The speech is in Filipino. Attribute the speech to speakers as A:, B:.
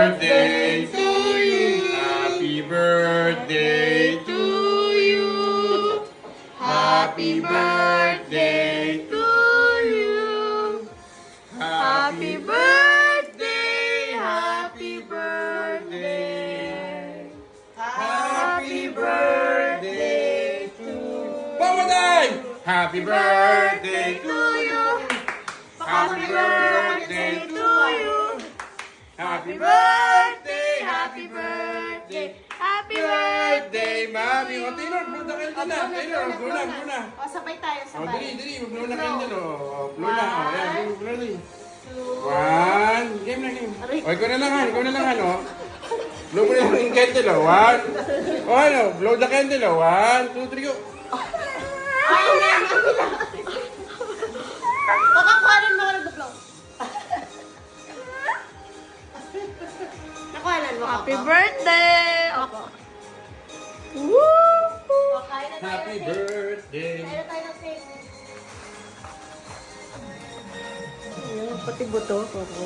A: Birthday to you. Happy birthday to you. Happy birthday to you. Happy birthday. Happy birthday. Happy birthday to Pamatay! Happy birthday to you. Happy birthday to you. Happy birthday, happy birthday, happy birthday, Mami. O, Taylor, blow the candle na. Taylor, blow na.
B: O, sabay tayo,
A: O,
B: sabay.
A: dali, blow na candle. O, blow na. O, yan, blow na. 1, game na, game. O, ikaw na lang, Han. O. Blow mo na yung candle, o. 1. O, ano, blow the candle, o. 1, 2, 3, go.
B: Ay, yan, Kakakuhanan mo ako nag-blow. Nakuhanan mo ako.
C: Happy birthday! Opo. Woo!
B: O, kain na tayo.
A: Happy birthday.
B: Kain na tayo ng cake.
C: Pati buto.